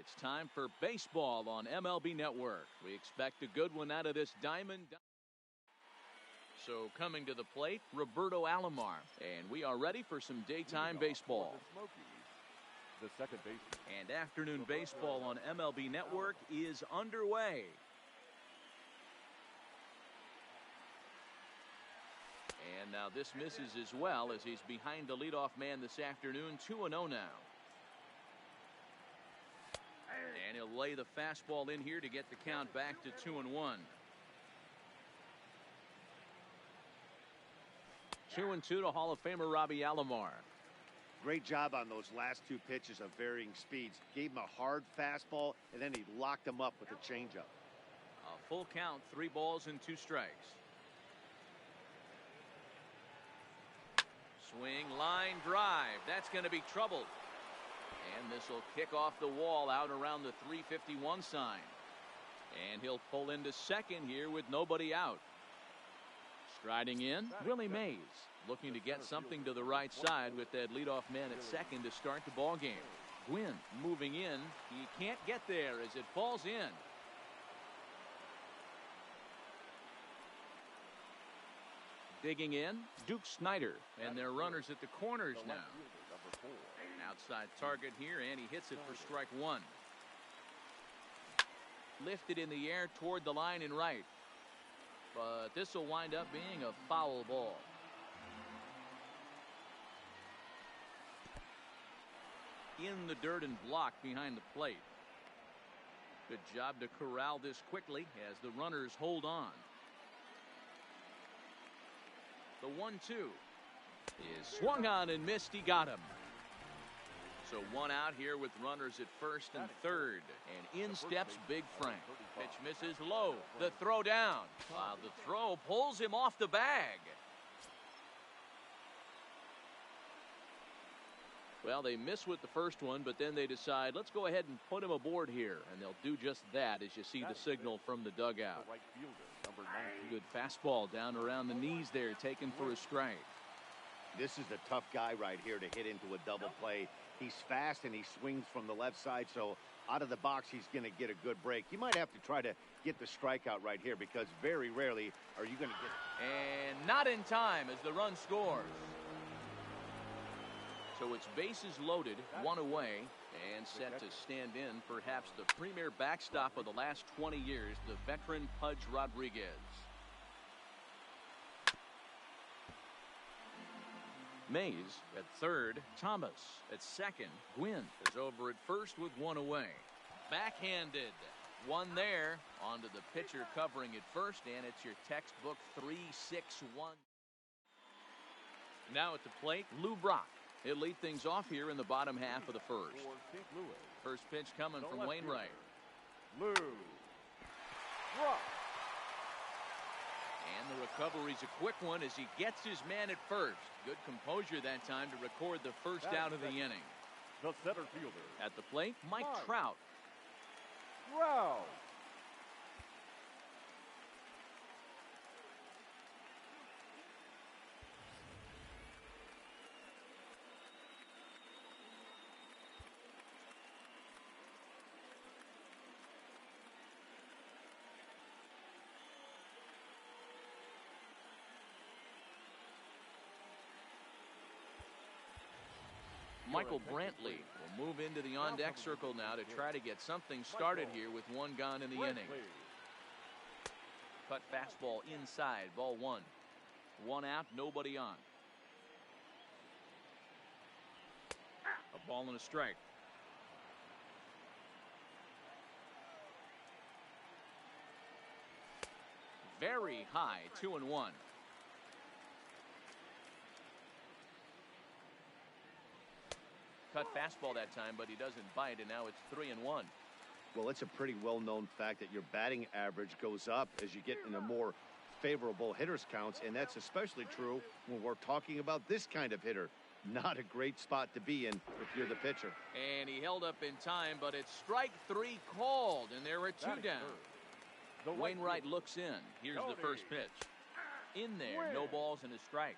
It's time for baseball on MLB Network. We expect a good one out of this diamond. So coming to the plate, Roberto Alomar. And we are ready for some daytime baseball. The second baseman. And afternoon baseball on MLB Network is underway. And now this misses as well as he's behind the leadoff man this afternoon, 2-0 now. And he'll lay the fastball in here to get the count back to 2-1. 2-2 to Hall of Famer Robbie Alomar. Great job on those last two pitches of varying speeds. Gave him a hard fastball, and then he locked him up with a changeup. A full count, 3 balls and 2 strikes. Swing, line, drive. That's going to be trouble. And this will kick off the wall out around the 351 sign. And he'll pull into second here with nobody out. Striding in, Willie Mays, looking to get something to the right side with that leadoff man at second to start the ball game. Gwynn moving in. He can't get there as it falls in. Digging in, Duke Snider, and their runners at the corners now. Outside target here, and he hits it for strike 1. Lifted in the air toward the line and right. But this will wind up being a foul ball. In the dirt and blocked behind the plate. Good job to corral this quickly as the runners hold on. The 1-2 is swung on and missed. He got him. So 1 out here with runners at first and third. And in steps Big Frank. Pitch misses low. The throw down. While the throw pulls him off the bag. Well, they miss with the first one, but then they decide, let's go ahead and put him aboard here. And they'll do just that as you see the signal from the dugout. Good fastball down around the knees there, taken for a strike. This is a tough guy right here to hit into a double play. He's fast and he swings from the left side, so out of the box he's going to get a good break. You might have to try to get the strikeout right here because very rarely are you going to get it. And not in time as the run scores. So it's bases loaded, 1 away, and set to stand in perhaps the premier backstop of the last 20 years, the veteran Pudge Rodriguez. Mays at third, Thomas at second. Gwynn is over at first with 1 away. Backhanded. 1 there. Onto the pitcher covering at first, and it's your textbook 3-6-1. Now at the plate, Lou Brock. He'll lead things off here in the bottom half of the first. First pitch coming from Wainwright. Lou Brock. And the recovery's a quick one as he gets his man at first. Good composure that time to record the first out of the inning. The center fielder. At the plate, Mike Trout. Trout. Michael Brantley will move into the on-deck circle now to try to get something started here with 1 gone in the inning. Cut fastball inside, ball 1. 1 out, nobody on. A ball and a strike. Very high, 2-1. Cut fastball that time, but he doesn't bite, and now it's 3-1. Well, it's a pretty well-known fact that your batting average goes up as you get into more favorable hitters counts, and that's especially true when we're talking about this kind of hitter. Not a great spot to be in if you're the pitcher. And he held up in time, but it's strike 3 called, and there are 2 down. Wainwright looks in. Here's the first pitch. In there, no balls and a strike.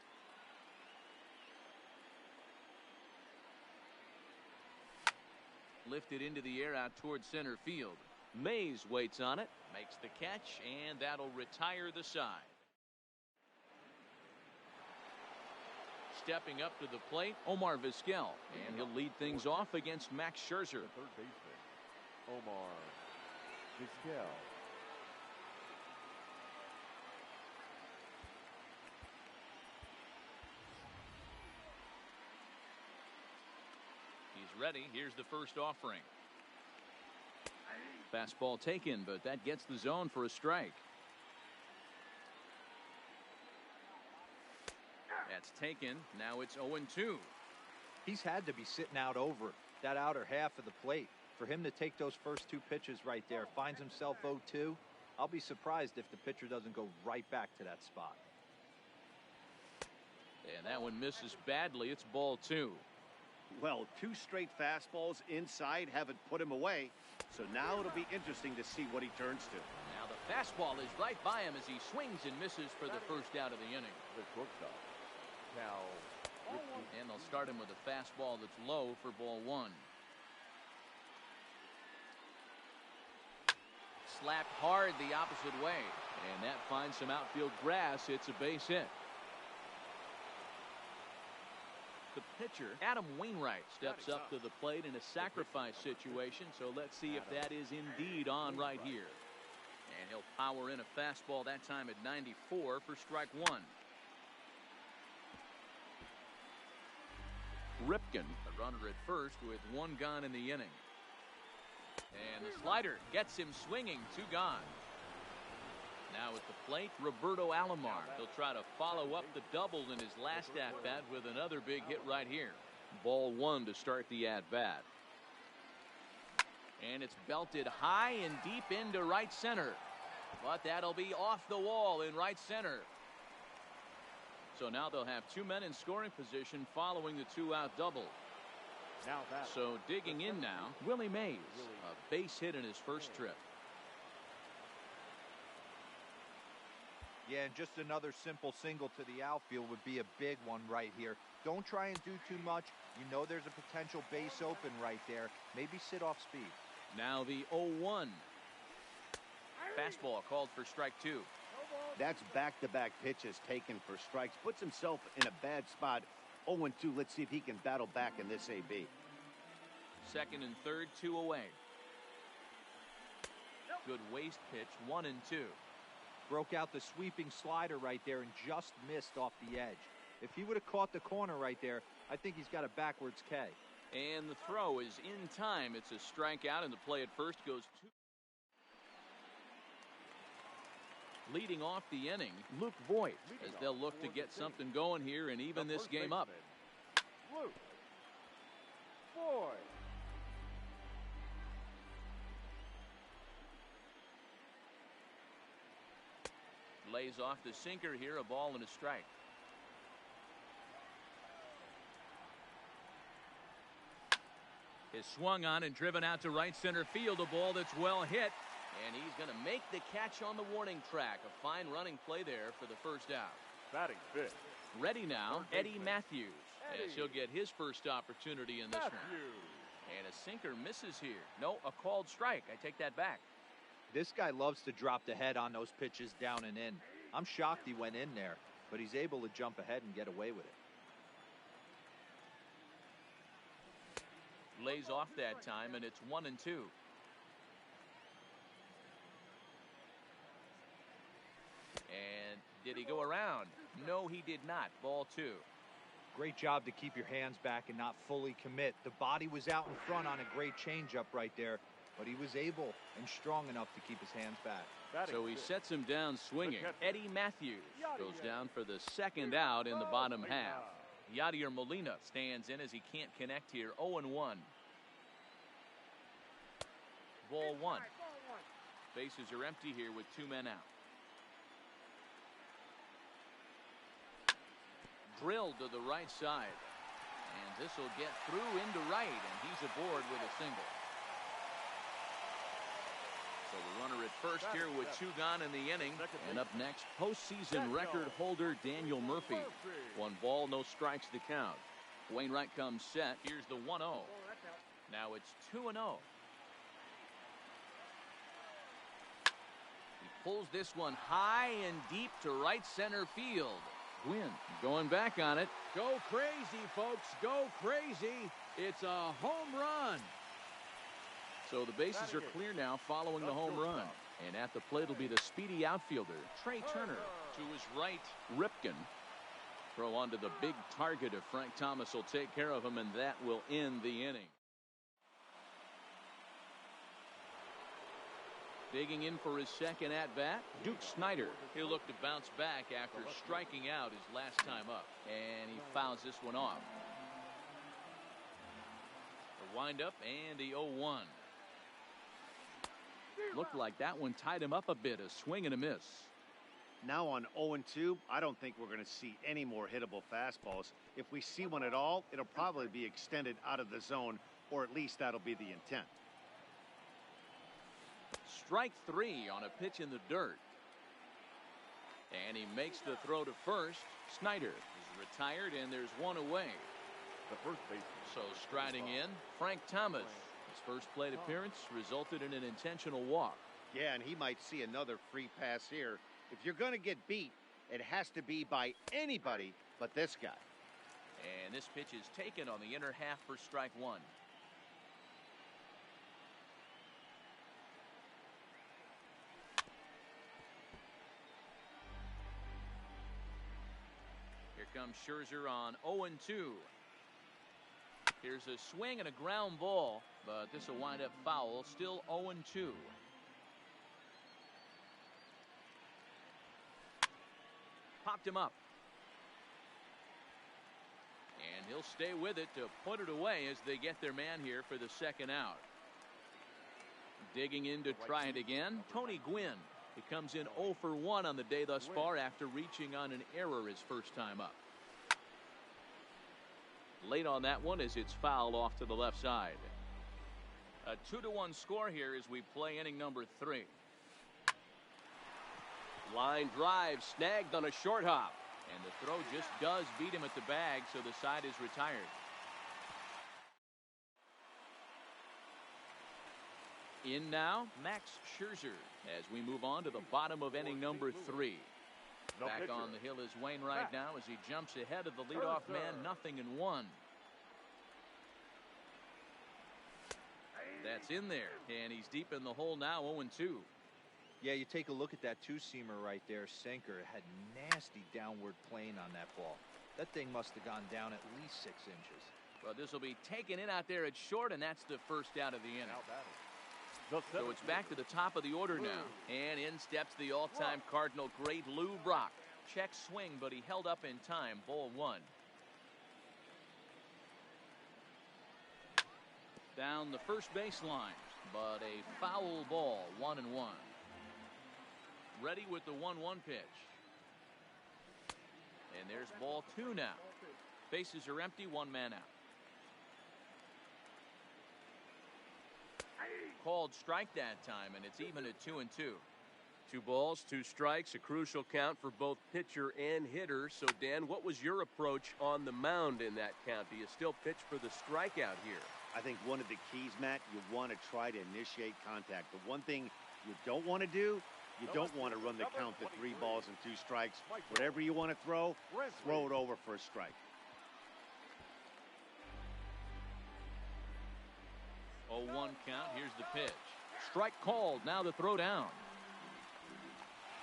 Lifted into the air out towards center field. Mays waits on it, makes the catch, and that'll retire the side. Stepping up to the plate, Omar Vizquel, and he'll lead things off against Max Scherzer. The third baseman, Omar Vizquel. He's ready. Here's the first offering. Fastball taken, but that gets the zone for a strike. That's taken. Now it's 0-2. He's had to be sitting out over that outer half of the plate. For him to take those first two pitches right there, finds himself 0-2. I'll be surprised if the pitcher doesn't go right back to that spot. And that one misses badly. It's ball 2. Well, two straight fastballs inside haven't put him away. So now it'll be interesting to see what he turns to. Now the fastball is right by him as he swings and misses for the first out of the inning. The shortstop, Cal. And they'll start him with a fastball that's low for ball 1. Slapped hard the opposite way, and that finds some outfield grass. It's a base hit. The pitcher, Adam Wainwright, steps up to the plate in a sacrifice situation, so let's see if that is indeed on right here. And he'll power in a fastball, that time at 94 for strike 1. Ripken, the runner at first with 1 gone in the inning. And the slider gets him swinging, 2 gone. Now at the plate, Roberto Alomar. He'll try to follow up the double in his last at-bat with another big hit right here. Ball 1 to start the at-bat. And it's belted high and deep into right center. But that'll be off the wall in right center. So now they'll have 2 men in scoring position following the 2-out double. So digging in now, Willie Mays. A base hit in his first trip. Yeah, and just another simple single to the outfield would be a big one right here. Don't try and do too much. You know there's a potential base open right there. Maybe sit off speed. Now the 0-1. Fastball called for strike 2. That's back-to-back pitches taken for strikes. Puts himself in a bad spot. 0-2. Let's see if he can battle back in this AB. Second and third, 2 away. Good waist pitch, 1-2. Broke out the sweeping slider right there and just missed off the edge. If he would have caught the corner right there, I think he's got a backwards K. And the throw is in time. It's a strikeout, and the play at first goes 2. Leading off the inning, Luke VOIT, as they'll look to get something going here and even this game up. Luke VOIT. Lays off the sinker here, a ball and a strike. Is swung on and driven out to right center field, a ball that's well hit, and he's going to make the catch on the warning track. A fine running play there for the first out. Batting fifth. Ready now, Eddie Matthews, as he'll get his first opportunity in this round. And a sinker misses here. No, a called strike. I take that back. This guy loves to drop the head on those pitches down and in. I'm shocked he went in there, but he's able to jump ahead and get away with it. Lays off that time, and it's 1-2. And did he go around? No, he did not. Ball 2. Great job to keep your hands back and not fully commit. The body was out in front on a great changeup right there, but he was able and strong enough to keep his hands back. So he sets him down swinging. Eddie Matthews goes down for the second out in the bottom half. Yadier Molina stands in as he can't connect here. 0-1. Ball 1. Bases are empty here with 2 men out. Drilled to the right side. And this will get through into right, and he's aboard with a single. So the runner at first here with 2 gone in the inning. And up next, postseason record holder Daniel Murphy. 1 ball, no strikes to count. Wainwright comes set. Here's the 1-0. Now it's 2-0. He pulls this one high and deep to right center field. Gwynn going back on it. Go crazy, folks. Go crazy. It's a home run. So the bases are clear now following the home run. And at the plate will be the speedy outfielder, Trey Turner. To his right, Ripken. Throw onto the big target if Frank Thomas will take care of him, and that will end the inning. Digging in for his second at-bat, Duke Snider. He'll look to bounce back after striking out his last time up. And he fouls this one off. The windup and the 0-1. Looked like that one tied him up a bit, a swing and a miss. Now on 0-2, I don't think we're going to see any more hittable fastballs. If we see one at all, it'll probably be extended out of the zone, or at least that'll be the intent. Strike 3 on a pitch in the dirt. And he makes the throw to first. Snider is retired, and there's one away. The first baseman. So striding in, Frank Thomas. His first plate appearance resulted in an intentional walk. Yeah, and he might see another free pass here. If you're going to get beat, it has to be by anybody but this guy. And this pitch is taken on the inner half for strike 1. Here comes Scherzer on 0-2. Here's a swing and a ground ball, but this will wind up foul. Still 0-2. Popped him up. And he'll stay with it to put it away as they get their man here for the second out. Digging in to try it again, Tony Gwynn. He comes in 0 for 1 on the day thus far after reaching on an error his first time up. Late on that one as it's fouled off to the left side. A 2-1 score here as we play inning number 3. Line drive snagged on a short hop. And the throw just does beat him at the bag, so the side is retired. In now, Max Scherzer as we move on to the bottom of inning number 3. Back on the hill is Wainwright now as he jumps ahead of the leadoff man, 0-1. That's in there, and he's deep in the hole now, 0-2. Yeah, you take a look at that two-seamer right there, sinker. It had nasty downward plane on that ball. That thing must have gone down at least 6 inches. Well, this will be taken in out there at short, and that's the first out of the inning. So it's back to the top of the order now. And in steps the all-time Cardinal great Lou Brock. Check swing, but he held up in time. Ball 1. Down the first baseline, but a foul ball, 1-1. Ready with the 1-1 pitch. And there's ball 2 now. Bases are empty, 1 man out. Called strike that time, and it's even at 2-2. 2 balls, 2 strikes, a crucial count for both pitcher and hitter. So, Dan, what was your approach on the mound in that count? Do you still pitch for the strikeout here? I think one of the keys, Matt, you want to try to initiate contact. The one thing you don't want to do, you don't want to run the count to 3 balls and 2 strikes. Whatever you want to throw it over for a strike. 0-1 count. Here's the pitch. Strike called. Now the throw down.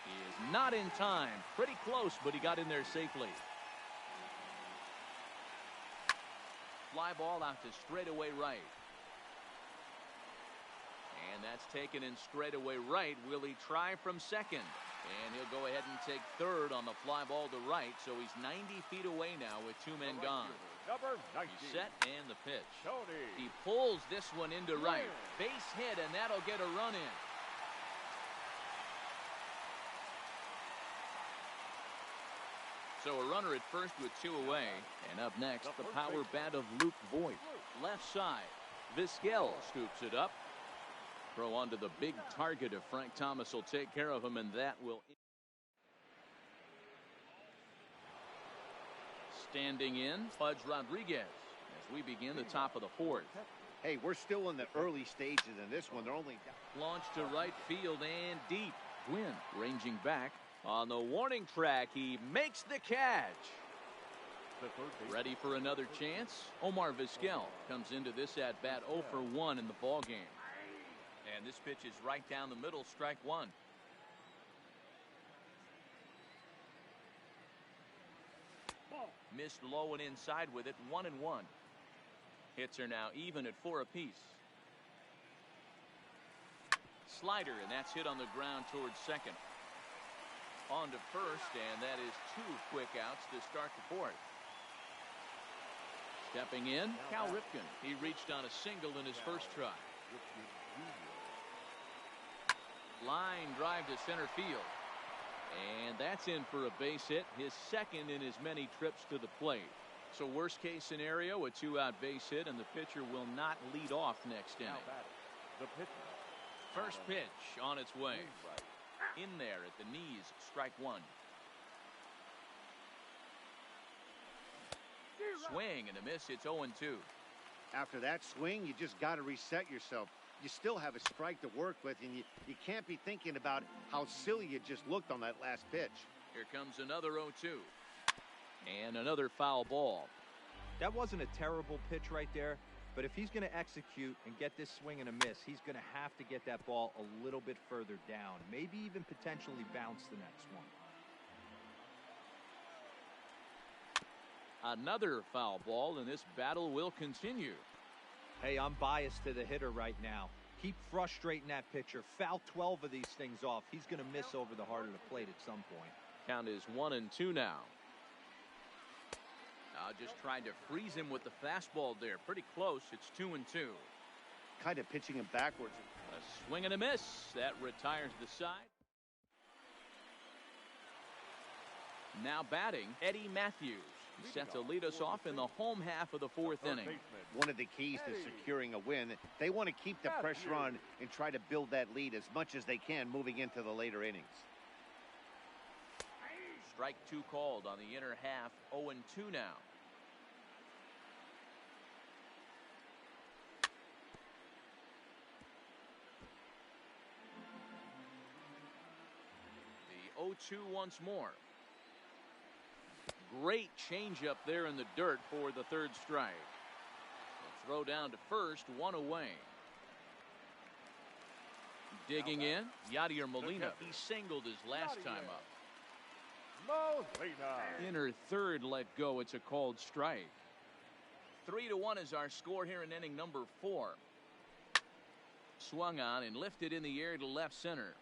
He is not in time. Pretty close, but he got in there safely. Fly ball out to straightaway right. And that's taken in straightaway right. Will he try from second? And he'll go ahead and take third on the fly ball to right. So he's 90 feet away now with 2 men gone. Number 19. He's set and the pitch. Tony. He pulls this one into right. Base hit, and that'll get a run in. So a runner at first with 2 away. And up next, the power bat of Luke VOIT. Left side. Vizquel scoops it up. Throw onto the big target if Frank Thomas will take care of him, and that will. Standing in, Pudge Rodriguez as we begin the top of the 4th. Hey, we're still in the early stages in this one. They're only Launch to right field and deep. Gwynn ranging back on the warning track. He makes the catch. The third base. Ready for another chance? Omar Vizquel comes into this at bat 0 for 1 in the ball game. And this pitch is right down the middle, strike one. Missed low and inside with it, 1-1. Hits are now even at 4 apiece. Slider, and that's hit on the ground towards second. On to first, and that is 2 quick outs to start the fourth. Stepping in, Cal Ripken. He reached on a single in his first try. Line drive to center field. And that's in for a base hit, his second in as many trips to the plate. So worst case scenario, a 2-out base hit, and the pitcher will not lead off next inning. The pitcher. First pitch on its way. In there at the knees, strike one. Swing and a miss, it's 0-2. After that swing, you just got to reset yourself. You still have a strike to work with, and you can't be thinking about how silly you just looked on that last pitch. Here comes another 0-2. And another foul ball. That wasn't a terrible pitch right there, but if he's going to execute and get this swing and a miss, he's going to have to get that ball a little bit further down, maybe even potentially bounce the next one. Another foul ball, and this battle will continue. Hey, I'm biased to the hitter right now. Keep frustrating that pitcher. Foul 12 of these things off. He's going to miss over the heart of the plate at some point. Count is 1-2 now. Just trying to freeze him with the fastball there. Pretty close. It's 2-2. Kind of pitching him backwards. A swing and a miss. That retires the side. Now batting, Eddie Matthews. Set to lead us off in the home half of the fourth inning. One of the keys to securing a win, they want to keep the pressure on and try to build that lead as much as they can moving into the later innings. Strike 2 called on the inner half, 0-2 now. The 0-2 once more. Great changeup there in the dirt for the third strike. A throw down to first, 1 away. Digging in, Yadier Molina. He singled his last time up. Inner third let go. It's a called strike. 3-1 is our score here in inning number 4. Swung on and lifted in the air to left center.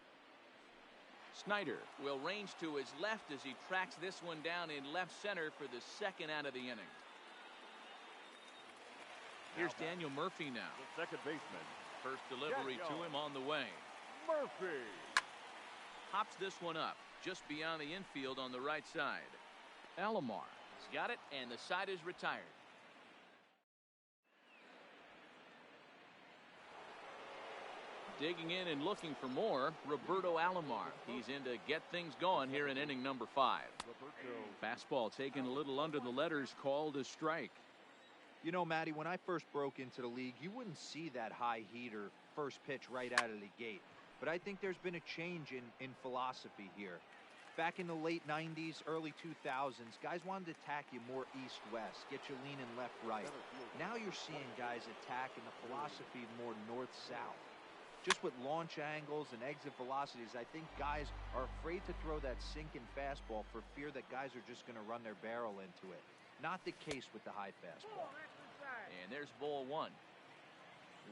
Snyder will range to his left as he tracks this one down in left center for the second out of the inning. Here's Daniel Murphy now. The second baseman. First delivery to him on the way. Murphy. Hops this one up just beyond the infield on the right side. Alomar has got it, and the side is retired. Digging in and looking for more, Roberto Alomar. He's in to get things going here in inning number 5. Fastball taken a little under the letters, called a strike. You know, Matty, when I first broke into the league, you wouldn't see that high heater first pitch right out of the gate. But I think there's been a change in philosophy here. Back in the late 90s, early 2000s, guys wanted to attack you more east-west, get you leaning left-right. Now you're seeing guys attack in the philosophy more north-south. Just with launch angles and exit velocities, I think guys are afraid to throw that sinking fastball for fear that guys are just going to run their barrel into it. Not the case with the high fastball. And there's ball 1.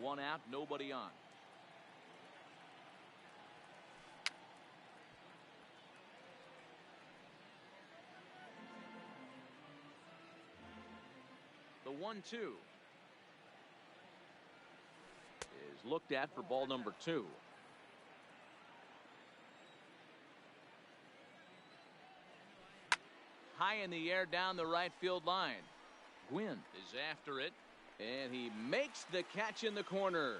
1 out, nobody on. The 1-2 is looked at for ball number 2. High in the air down the right field line. Gwynn is after it, and he makes the catch in the corner.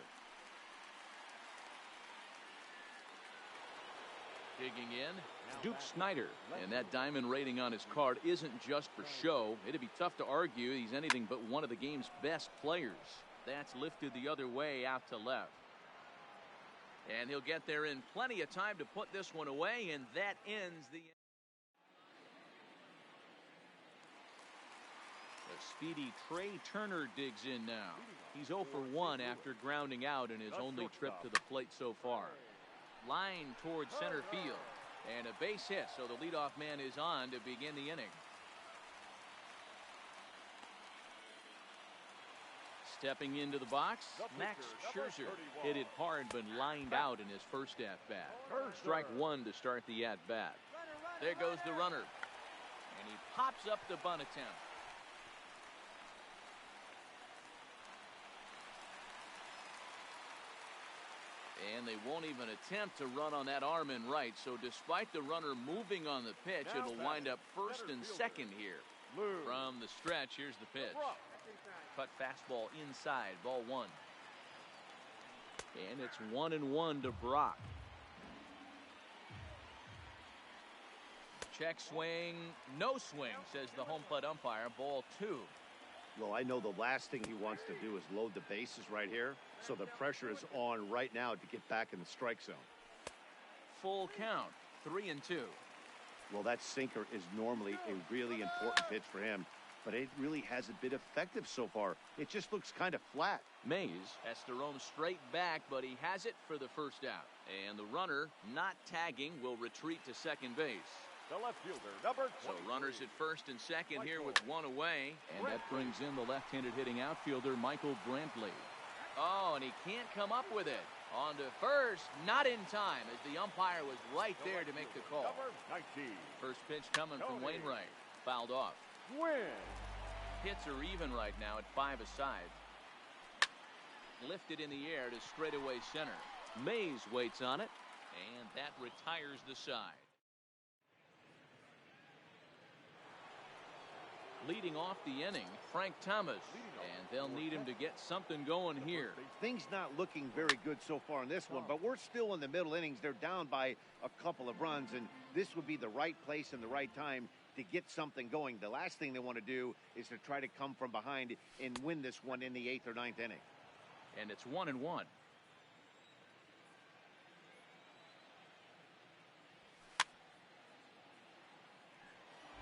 Digging in, Duke Snyder, and that diamond rating on his card isn't just for show. It'd be tough to argue he's anything but one of the game's best players. That's lifted the other way out to left. And he'll get there in plenty of time to put this one away, and that ends the speedy Trey Turner digs in now. He's 0 for 1 after grounding out in his only trip to the plate so far. Line towards center field. And a base hit, so the leadoff man is on to begin the inning. Stepping into the box, Max Scherzer hit it hard but lined out in his first at-bat. Strike one to start the at-bat. There goes the runner. And he pops up the bunt attempt. And they won't even attempt to run on that arm in right. So despite the runner moving on the pitch, it'll wind up first and second here. From the stretch, here's the pitch. Cut fastball inside, ball one. And it's 1-1 to Brock. Check swing, no swing, says the home plate umpire. Ball two. Well, I know the last thing he wants to do is load the bases right here, so the pressure is on right now to get back in the strike zone. Full count, 3-2. Well, that sinker is normally a really important pitch for him, but it really hasn't been effective so far. It just looks kind of flat. Mays has to roam straight back, but he has it for the first out. And the runner, not tagging, will retreat to second base. The left fielder, number 23. So runners at first and second here with one away. And that brings in the left-handed hitting outfielder, Michael Brantley. Oh, and he can't come up with it. On to first, not in time, as the umpire was right there to make the call. Number 19. First pitch coming from Wainwright. Fouled off. Win. Hits are even right now at 5 aside. Lifted in the air to straightaway center. Mays waits on it, and that retires the side. Leading off the inning, Frank Thomas, and they'll need him to get something going here. Things not looking very good so far in this one, but we're still in the middle innings. They're down by a couple of runs, and this would be the right place and the right time to get something going. The last thing they want to do is to try to come from behind and win this one in the 8th or 9th inning. And it's 1-1.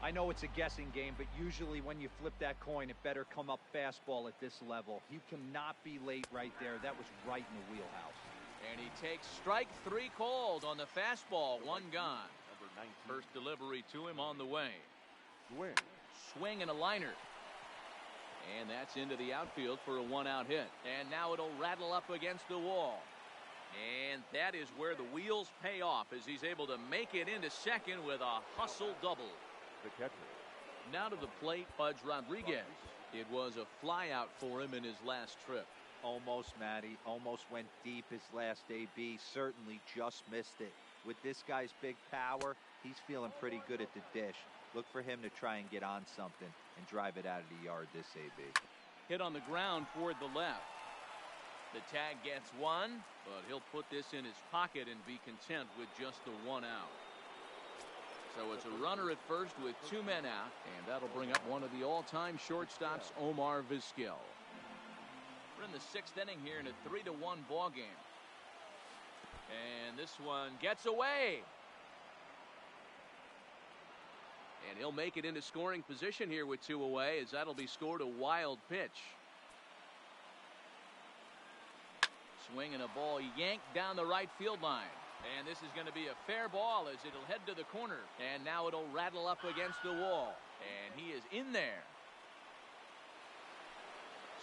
I know it's a guessing game, but usually when you flip that coin, it better come up fastball at this level. You cannot be late right there. That was right in the wheelhouse. And he takes strike three called on the fastball. One gone. Number 19. First delivery to him on the way. Win. Swing and a liner. And that's into the outfield for a one-out hit. And now it'll rattle up against the wall. And that is where the wheels pay off as he's able to make it into second with a hustle double. The catcher. Now to the plate, Pudge Rodriguez. It was a flyout for him in his last trip. Almost, Matty. Almost went deep his last AB. Certainly just missed it. With this guy's big power, he's feeling pretty good at the dish. Look for him to try and get on something and drive it out of the yard this AB. Hit on the ground toward the left. The tag gets one, but he'll put this in his pocket and be content with just the one out. So it's a runner at first with two men out, and that'll bring up one of the all-time shortstops, Omar Vizquel. We're in the 6th inning here in a 3-1 ball game. And this one gets away. And he'll make it into scoring position here with two away, as that'll be scored a wild pitch. Swing and a ball yanked down the right field line. And this is going to be a fair ball as it'll head to the corner. And now it'll rattle up against the wall. And he is in there.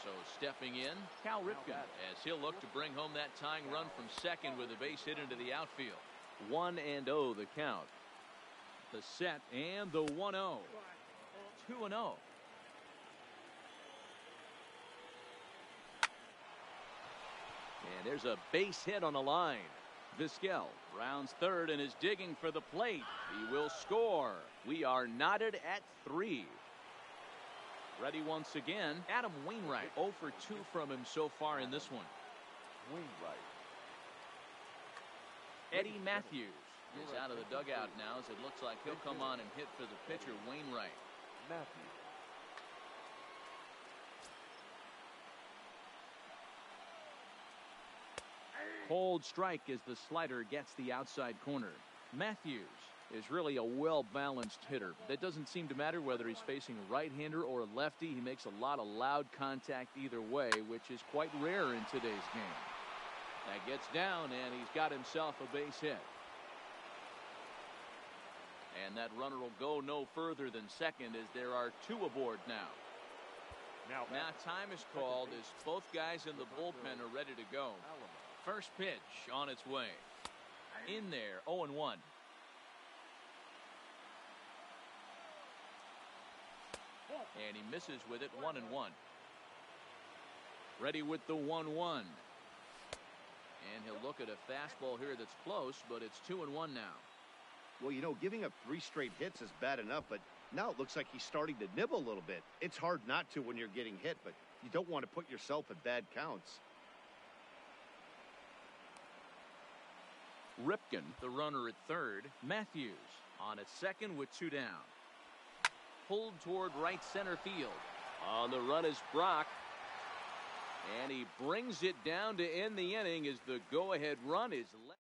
So stepping in, Cal Ripken, as he'll look to bring home that tying run from second with a base hit into the outfield. 1-0 the count. The set and the 1-0. 2-0. And there's a base hit on the line. Vizquel rounds third and is digging for the plate. He will score. We are knotted at 3. Ready once again, Adam Wainwright. 0 for 2 from him so far in this one. Wainwright. Eddie Matthews is out of the dugout now, as it looks like he'll come on and hit for the pitcher, Wainwright. Matthews. Cold strike as the slider gets the outside corner. Matthews is really a well-balanced hitter. That doesn't seem to matter whether he's facing a right-hander or a lefty. He makes a lot of loud contact either way, which is quite rare in today's game. That gets down, and he's got himself a base hit. And that runner will go no further than second as there are two aboard now. Now time is called as both guys in the bullpen are ready to go. First pitch on its way. In there, 0-1. And he misses with it, 1-1. Ready with the 1-1. And he'll look at a fastball here that's close, but it's 2-1 now. Well, you know, giving up 3 straight hits is bad enough, but now it looks like he's starting to nibble a little bit. It's hard not to when you're getting hit, but you don't want to put yourself at bad counts. Ripken, the runner at third. Matthews on at second with 2 down. Pulled toward right center field. On the run is Brock. And he brings it down to end the inning as the go-ahead run is left.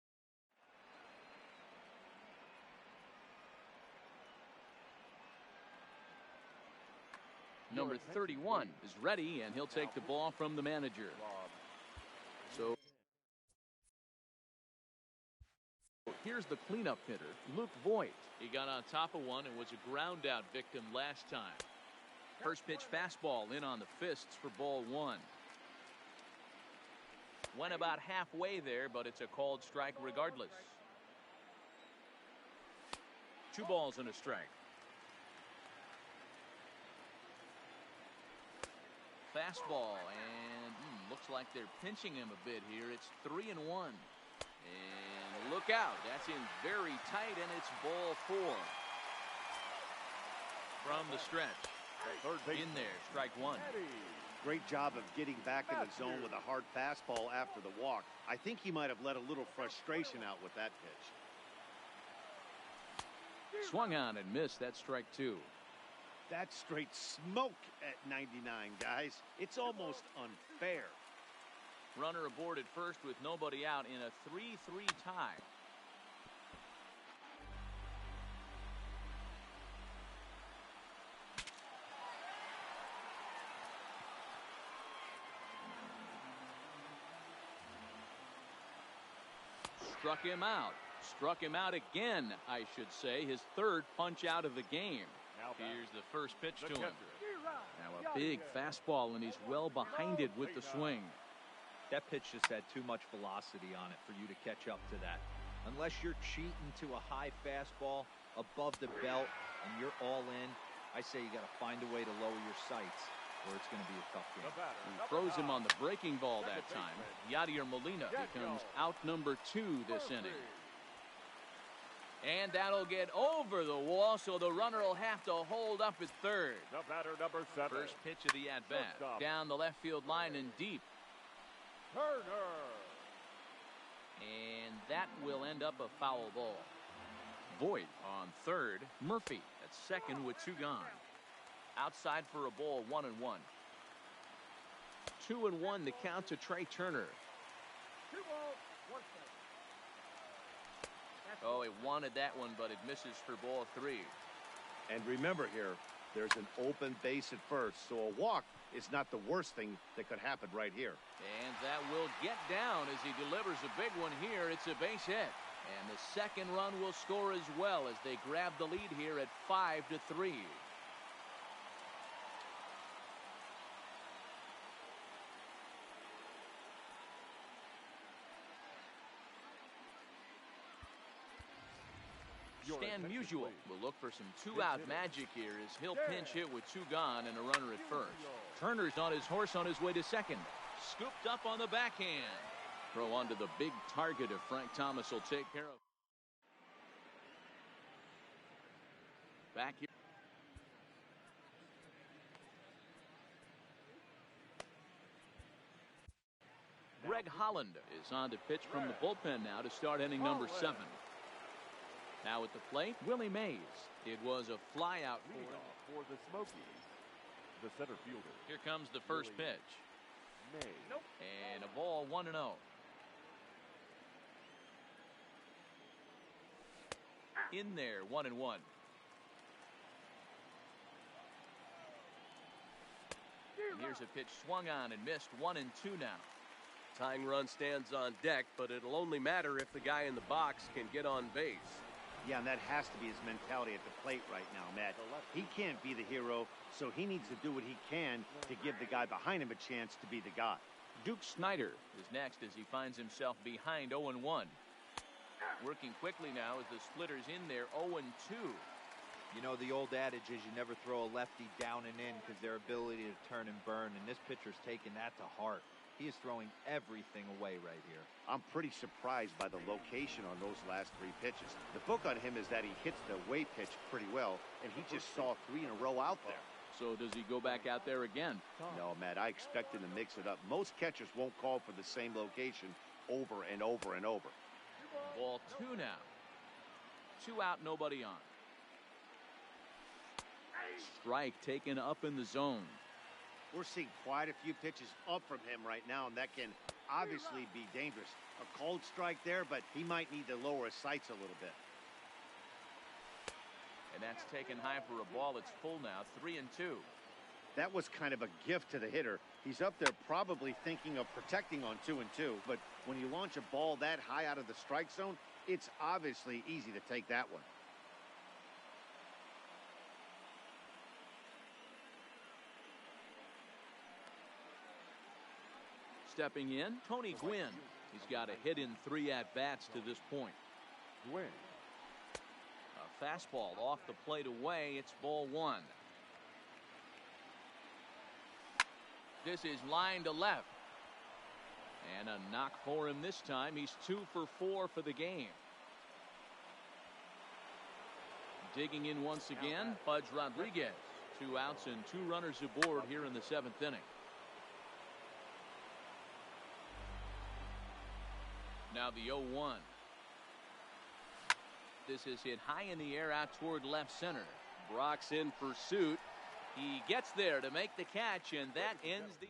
Number 31 is ready, and he'll take the ball from the manager. So here's the cleanup hitter, Luke VOIT. He got on top of one and was a ground out victim last time. First pitch fastball in on the fists for ball 1. Went about halfway there, but it's a called strike regardless. 2 balls and a strike. Fastball, and looks like they're pinching him a bit here. It's 3-1. And look out, that's in very tight, and it's ball 4. From the stretch. In there, strike 1. Great job of getting back in the zone with a hard fastball after the walk. I think he might have let a little frustration out with that pitch. Swung on and missed. That's strike 2. That's straight smoke at 99, guys. It's almost unfair. Runner aboard at first with nobody out in a 3-3 tie. Struck him out. Struck him out again, I should say. His 3rd punch out of the game. Here's the first pitch to him. Now a big fastball, and he's well behind it with the swing. That pitch just had too much velocity on it for you to catch up to that. Unless you're cheating to a high fastball above the belt and you're all in, I say you got to find a way to lower your sights, or it's going to be a tough game. He throws him on the breaking ball that time. Yadier Molina becomes out number 2 this inning. And that'll get over the wall, so the runner will have to hold up at third. The batter, number 7. First pitch of the at-bat. Down the left field line and deep. Turner. And that will end up a foul ball. Voigt on third. Murphy at second with 2 gone. Outside for a ball, 1-1. 2-1 the count to Trey Turner. 2 balls, 1 strike. Oh, he wanted that one, but it misses for ball 3. And remember here, there's an open base at first, so a walk is not the worst thing that could happen right here. And that will get down as he delivers a big one here. It's a base hit. And the second run will score as well as they grab the lead here at 5-3. Stan Musial will look for some 2-out magic here as he'll pinch hit with 2 gone and a runner at first. Turner's on his horse on his way to second. Scooped up on the backhand. Throw onto the big target if Frank Thomas will take care of. Back here. Greg Holland is on to pitch from the bullpen now to start inning number 7. Now at the plate, Willie Mays. It was a flyout for the Smokies. The center fielder. Here comes the first pitch. Mays. And a ball, 1-0. In there, 1-1. And here's a pitch swung on and missed. 1-2 now. Tying run stands on deck, but it'll only matter if the guy in the box can get on base. Yeah, and that has to be his mentality at the plate right now, Matt. He can't be the hero, so he needs to do what he can to give the guy behind him a chance to be the guy. Duke Snyder is next as he finds himself behind 0-1. Working quickly now as the splitter's in there, 0-2. You know, the old adage is you never throw a lefty down and in because their ability to turn and burn, and this pitcher's taking that to heart. He is throwing everything away right here. I'm pretty surprised by the location on those last 3 pitches. The book on him is that he hits the away pitch pretty well, and he just saw 3 in a row out there. So does he go back out there again? No, Matt, I expect him to mix it up. Most catchers won't call for the same location over and over and over. Ball 2 now. 2 out, nobody on. Strike taken up in the zone. We're seeing quite a few pitches up from him right now, and that can obviously be dangerous. A cold strike there, but he might need to lower his sights a little bit. And that's taken high for a ball. It's full now, 3-2. That was kind of a gift to the hitter. He's up there probably thinking of protecting on 2-2, but when you launch a ball that high out of the strike zone, it's obviously easy to take that one. Stepping in, Tony Gwynn. He's got a hit in 3 at-bats to this point. Gwynn. A fastball off the plate away. It's ball 1. This is line to left. And a knock for him this time. He's 2 for 4 for the game. Digging in once again, Pudge Rodriguez. 2 outs and 2 runners aboard here in the 7th inning. Now the 0-1. This is hit high in the air out toward left center. Brock's in pursuit. He gets there to make the catch, and that ends the...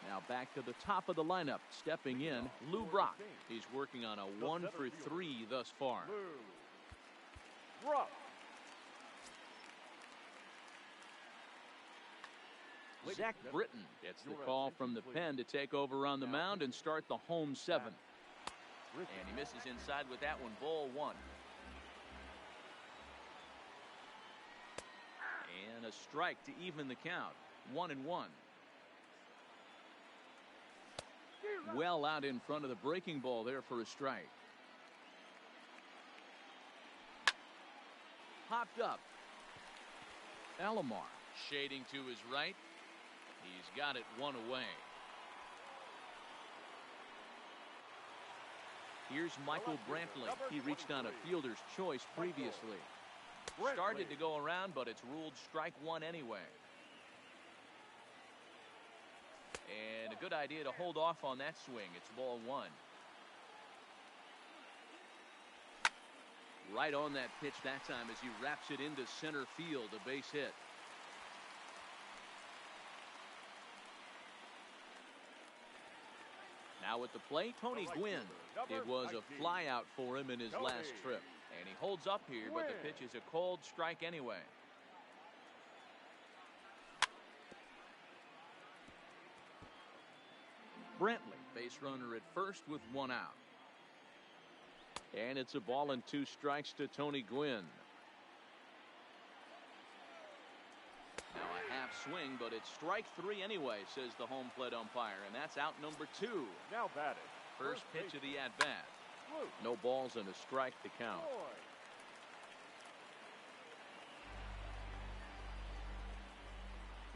Now back to the top of the lineup. Stepping in, Lou Brock. He's working on a 1 for 3 thus far. Brock. Zach Britton gets the call from the pen to take over on the mound and start the home 7th. And he misses inside with that one, ball 1. And a strike to even the count, 1-1. Well out in front of the breaking ball there for a strike. Popped up. Alomar shading to his right. He's got it 1 away. Here's Michael Brantley. He reached on a fielder's choice previously. Started to go around, but it's ruled strike 1 anyway. And a good idea to hold off on that swing. It's ball 1. Right on that pitch that time as he wraps it into center field, a base hit. Now at the plate, Tony Gwynn. It was a flyout for him in his last trip. And he holds up here, but the pitch is a cold strike anyway. Brantley, base runner at first with 1 out. And it's a ball and 2 strikes to Tony Gwynn. Now a half swing, but it's strike 3 anyway, says the home plate umpire, and that's out number 2. Now batting. First pitch of the at-bat. No balls and a strike to count.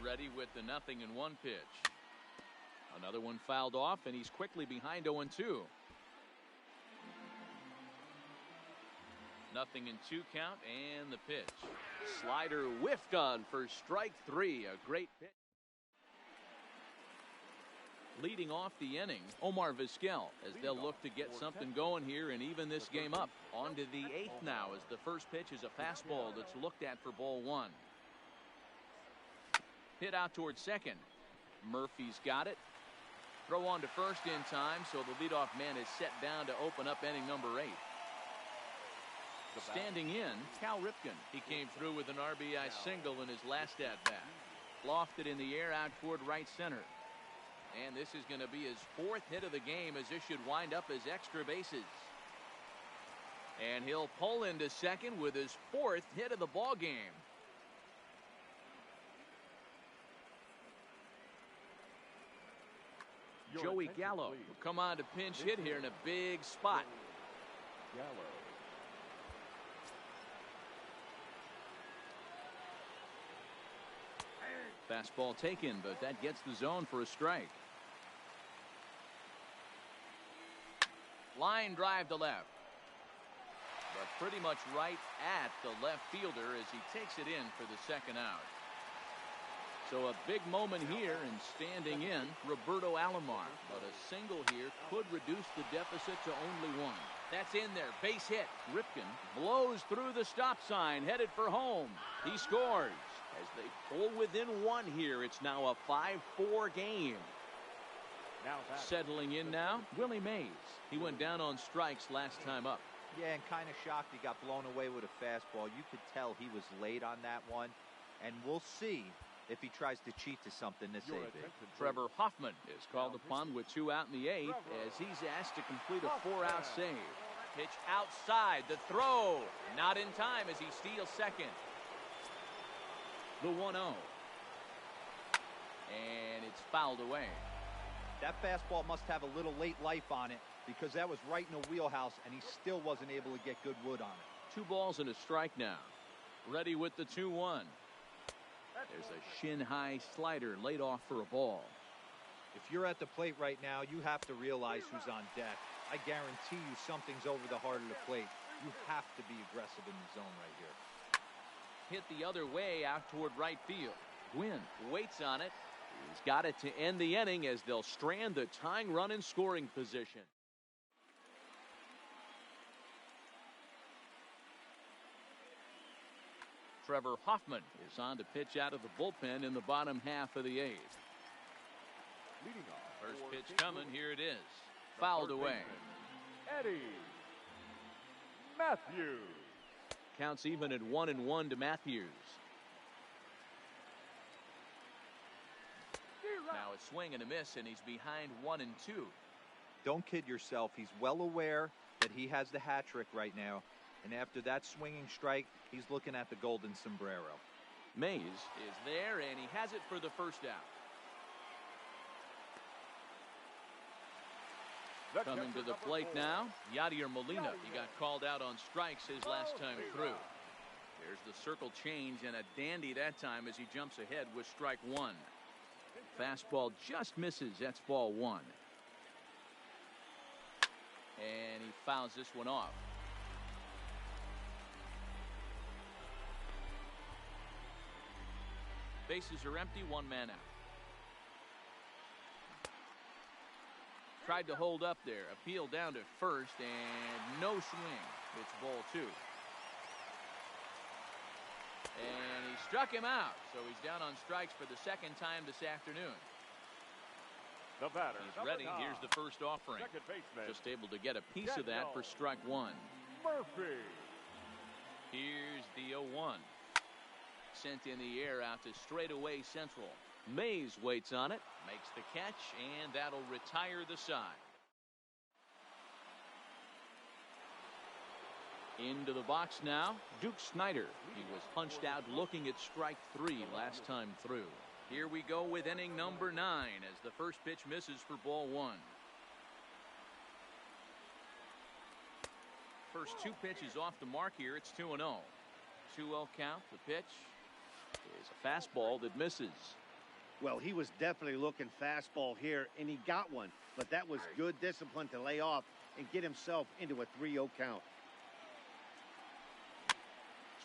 Ready with the 0-1 pitch. Another one fouled off, and he's quickly behind 0-2. 0-2 count, and the pitch. Slider whiffed on for strike 3. A great pitch. Leading off the inning, Omar Vizquel, as they'll look to get something going here and even this game up. On to the 8th now, as the first pitch is a fastball that's looked at for ball 1. Hit out towards second. Murphy's got it. Throw on to first in time, so the leadoff man is set down to open up inning number 8. Standing in, Cal Ripken. He came through with an RBI single in his last at-bat. Lofted in the air out toward right center. And this is going to be his 4th hit of the game, as this should wind up as extra bases. And he'll pull into second with his 4th hit of the ball game. Joey Gallo will come on to pinch hit here in a big spot. Gallo. Fastball taken, but that gets the zone for a strike. Line drive to left. But pretty much right at the left fielder as he takes it in for the second out. So a big moment here, and standing in, Roberto Alomar. But a single here could reduce the deficit to only 1. That's in there. Base hit. Ripken blows through the stop sign, headed for home. He scores. As they pull within 1 here, it's now a 5-4 game. Settling in now, Willie Mays. He went down on strikes last time up. Yeah, and kind of shocked he got blown away with a fastball. You could tell he was late on that one. And we'll see if he tries to cheat to something this AB. Trevor Hoffman is called upon with 2 out in the 8th as he's asked to complete a 4-out save. Pitch outside, the throw. Not in time as he steals second. The 1-0. And it's fouled away. That fastball must have a little late life on it, because that was right in the wheelhouse, and he still wasn't able to get good wood on it. 2 balls and a strike now. Ready with the 2-1. There's a shin-high slider laid off for a ball. If you're at the plate right now, you have to realize who's on deck. I guarantee you something's over the heart of the plate. You have to be aggressive in the zone right here. Hit the other way out toward right field. Gwynn waits on it. He's got it to end the inning as they'll strand the tying run in scoring position. Trevor Hoffman is on to pitch out of the bullpen in the bottom half of the 8th. Leading off. First pitch coming. Here it is. Fouled away. Eddie Matthews. Counts even at 1-1 to Matthews. Now a swing and a miss, and he's behind 1-2. Don't kid yourself. He's well aware that he has the hat trick right now. And after that swinging strike, he's looking at the golden sombrero. Mays is there, and he has it for the first out. Coming to the plate now, Yadier Molina. He got called out on strikes his last time through. There's the circle change, and a dandy that time as he jumps ahead with strike 1. Fastball just misses. That's ball 1. And he fouls this one off. Bases are empty, 1 man out. Tried to hold up there. Appeal down to first, and no swing. It's ball 2. And he struck him out, so he's down on strikes for the second time this afternoon. The batter. He's ready. Here's the first offering. Just able to get a piece of that for strike 1. Murphy. Here's the 0-1. Sent in the air out to straightaway central. Mays waits on it, makes the catch, and that'll retire the side. Into the box now, Duke Snider. He was punched out looking at strike 3 last time through. Here we go with inning number 9 as the first pitch misses for ball 1. First 2 pitches off the mark here. It's 2-0. 2-0 count. The pitch is a fastball that misses. Well, he was definitely looking fastball here, and he got one. But that was good discipline to lay off and get himself into a 3-0 count.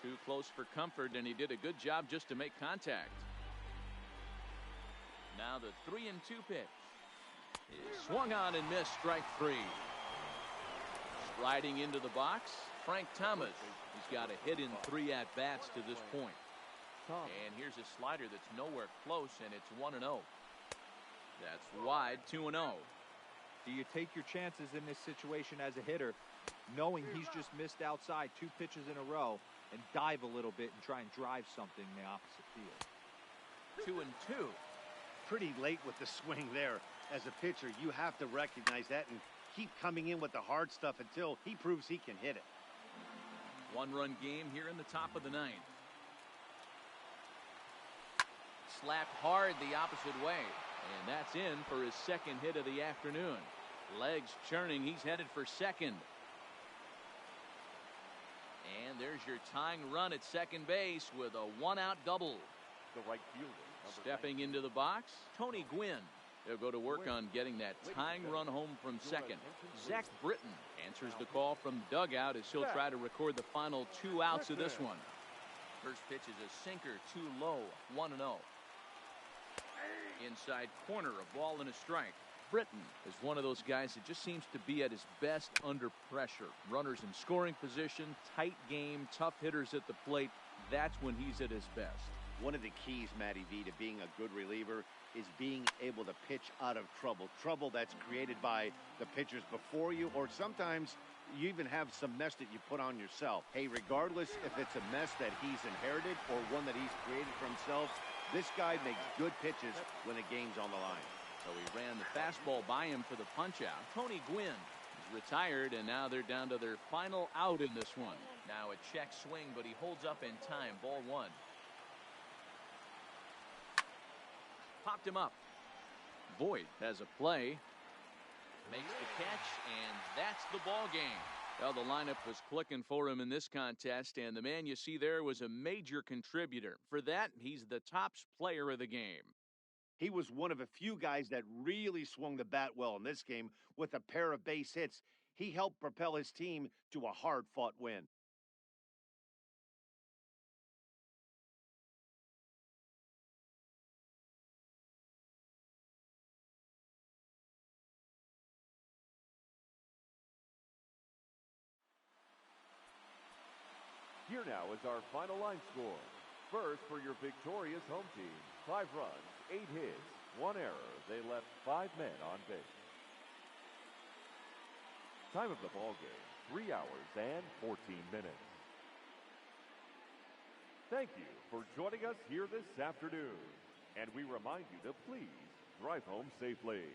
Too close for comfort, and he did a good job just to make contact. Now the 3-2 pitch is swung on and missed. Strike 3. Striding into the box, Frank Thomas. He's got a hit in 3 at-bats to this point. And here's a slider that's nowhere close, and it's 1-0. That's wide, 2-0. Do you take your chances in this situation as a hitter, knowing he's just missed outside 2 pitches in a row, and dive a little bit and try and drive something in the opposite field? 2-2. Pretty late with the swing there. As a pitcher, you have to recognize that and keep coming in with the hard stuff until he proves he can hit it. 1-run game here in the top of the 9th. Slapped hard the opposite way. And that's in for his second hit of the afternoon. Legs churning. He's headed for second. And there's your tying run at second base with a 1-out double. The right fielder. Stepping into the box, Tony Gwynn. They'll go to work on getting that tying run home from second. Zach Britton answers the call from the dugout as he'll try to record the final 2 outs of this one. First pitch is a sinker, too low, 1-0. Inside corner, a ball and a strike. Britton is one of those guys that just seems to be at his best under pressure. Runners in scoring position, tight game, tough hitters at the plate. That's when he's at his best. One of the keys, Matty V, to being a good reliever is being able to pitch out of trouble. Trouble that's created by the pitchers before you, or sometimes you even have some mess that you put on yourself. Hey, regardless if it's a mess that he's inherited or one that he's created for himself, this guy makes good pitches when the game's on the line. So he ran the fastball by him for the punch-out. Tony Gwynn is retired, and now they're down to their final out in this one. Now a check swing, but he holds up in time. Ball 1. Popped him up. VOIT has a play. Makes the catch, and that's the ball game. Well, the lineup was clicking for him in this contest, and the man you see there was a major contributor. For that, he's the top player of the game. He was one of a few guys that really swung the bat well in this game with a pair of base hits. He helped propel his team to a hard-fought win. Here now is our final line score. First, for your victorious home team, 5 runs, 8 hits, 1 error. They left 5 men on base. Time of the ball game, 3 hours and 14 minutes. Thank you for joining us here this afternoon. And we remind you to please drive home safely.